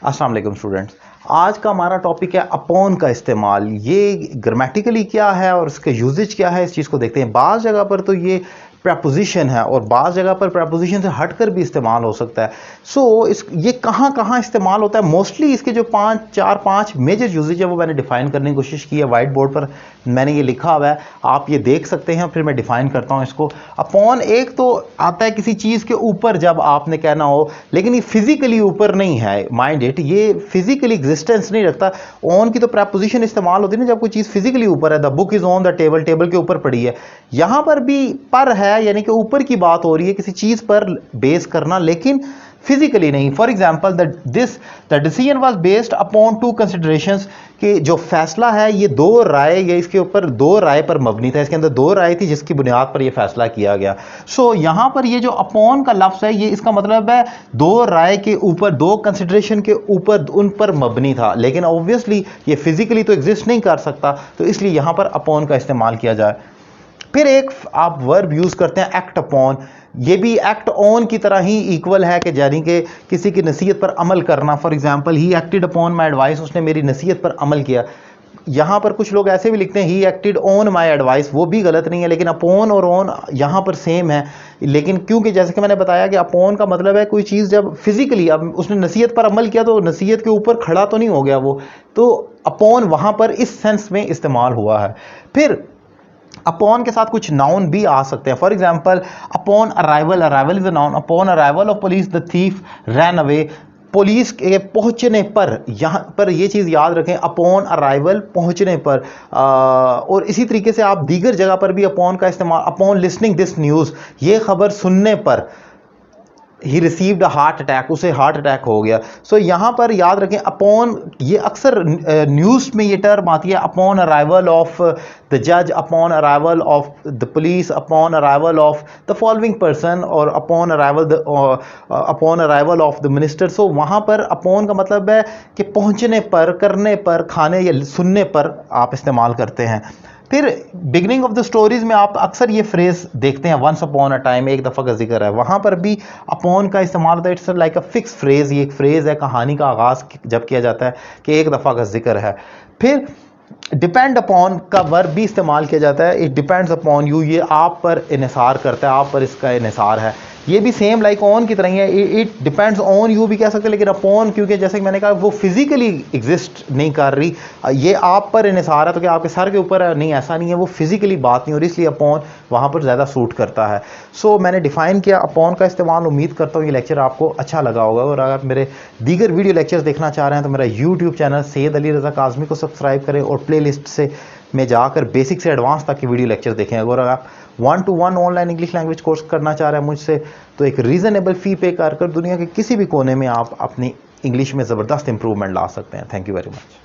अस्सलाम वालेकुम स्टूडेंट्स। आज का हमारा टॉपिक है अपॉन का इस्तेमाल। ये ग्रामेटिकली क्या है और इसके यूजेज क्या है, इस चीज़ को देखते हैं। बाज़ जगह पर तो ये प्रपोजिशन है और बाज़ जगह पर प्रपोजिशन से हटकर भी इस्तेमाल हो सकता है। ये कहाँ कहाँ इस्तेमाल होता है, मोस्टली इसके जो चार पांच मेजर यूजेज है वो मैंने डिफाइन करने की कोशिश की है। वाइट बोर्ड पर मैंने ये लिखा हुआ है, आप ये देख सकते हैं। फिर मैं डिफाइन करता हूँ इसको। अपॉन एक तो आता है किसी चीज़ के ऊपर जब आपने कहना हो, लेकिन ये फिजिकली ऊपर नहीं है। माइंड इट, ये फिजिकली एग्जिस्टेंस नहीं रखता। ऑन की तो प्रपोजिशन इस्तेमाल होती है ना जब कोई चीज़ फिजिकली ऊपर है। The book is on the table, table के ऊपर पड़ी है। यहां पर भी पर है, यानी कि ऊपर की बात हो रही है, किसी चीज पर बेस करना, लेकिन फिजिकली नहीं। For example the decision was based upon two considerations, कि जो फैसला है ये दो राय, ये इसके ऊपर दो राय पर मबनी था। इसके अंदर दो राय थी जिसकी बुनियाद पर यह फैसला किया गया। यहां पर ये जो अपॉन का लफ्ज है, ये इसका मतलब है दो राय के ऊपर, दो कंसिडरेशन के ऊपर, उन पर मबनी था। लेकिन ऑब्वियसली ये फिजिकली तो एग्जिस्ट नहीं कर सकता, तो इसलिए यहां पर अपॉन का इस्तेमाल किया जाए। फिर एक आप वर्ब यूज करते हैं एक्ट अपॉन। ये भी एक्ट ऑन की तरह ही इक्वल है, कि यानी कि किसी की नसीहत पर अमल करना। For example, he acted upon my advice, उसने मेरी नसीहत पर अमल किया। यहां पर कुछ लोग ऐसे भी लिखते हैं he acted on my advice, वो भी गलत नहीं है, लेकिन अपॉन और ऑन यहां पर सेम है। लेकिन क्योंकि जैसे कि मैंने बताया कि अपॉन का मतलब है कोई चीज़ जब फिजिकली, अब उसने नसीहत पर अमल किया तो नसीहत के ऊपर खड़ा तो नहीं हो गया वो, तो अपॉन वहां पर इस सेंस में इस्तेमाल हुआ है। फिर अपॉन के साथ कुछ नाउन भी आ सकते हैं। For example, upon arrival, arrival is a noun. Upon arrival of police the thief ran away. Police के पहुंचने पर, यहां पर ये चीज़ याद रखें, अपॉन अराइवल, पहुंचने पर। और इसी तरीके से आप दीगर जगह पर भी अपॉन का इस्तेमाल, अपॉन लिसनिंग दिस न्यूज़, ये खबर सुनने पर। He received a heart attack, उसे हार्ट अटैक हो गया। यहां पर याद रखें अपॉन, ये अक्सर न्यूज़ में ये टर्म आती है, अपॉन अराइवल ऑफ द जज, upon arrival of the police, upon arrival of the following person, और upon arrival of the minister. वहां पर अपॉन का मतलब है कि पहुंचने पर, करने पर, खाने या सुनने पर आप इस्तेमाल करते हैं। फिर बिगनिंग ऑफ द स्टोरीज में आप अक्सर ये फ्रेज देखते हैं, वंस अपॉन अ टाइम, एक दफ़ा का जिक्र है, वहाँ पर भी अपॉन का इस्तेमाल होता है। It's like a fix phrase, ये एक फ्रेज है कहानी का आगाज़ जब किया जाता है कि एक दफ़ा का जिक्र है। फिर डिपेंड अपॉन का वर्ब भी इस्तेमाल किया जाता है। इट डिपेंड्स अपॉन यू, ये आप पर इन्हिसार करता है, आप पर इसका इन्हिसार है। ये भी सेम लाइक ऑन की तरह ही है। इट डिपेंड्स ऑन यू भी कह सकते हैं, लेकिन अपॉन क्योंकि जैसे कि मैंने कहा वो फिजिकली एग्जिस्ट नहीं कर रही, ये आप पर इन्हिसार है, तो क्या आपके सर के ऊपर है? नहीं, ऐसा नहीं है, वो फिजिकली बात नहीं हो रही, इसलिए अपॉन वहाँ पर ज़्यादा सूट करता है। मैंने डिफाइन किया अपॉन का इस्तेमाल। उम्मीद करता हूँ ये लेक्चर आपको अच्छा लगा होगा, और अगर मेरे दीगर वीडियो लेक्चर्स देखना चाह रहे हैं तो मेरा यूट्यूब चैनल सैयद अली रज़ा काज़मी को सब्सक्राइब करें, और प्ले लिस्ट से में जाकर बेसिक से एडवांस तक की वीडियो लेक्चर देखें। अगर आप 1-to-1 online English language course करना चाह रहे हैं मुझसे, तो एक रीज़नेबल फ़ी पे कर दुनिया के किसी भी कोने में आप अपनी इंग्लिश में ज़बरदस्त इंप्रूवमेंट ला सकते हैं। Thank you very much.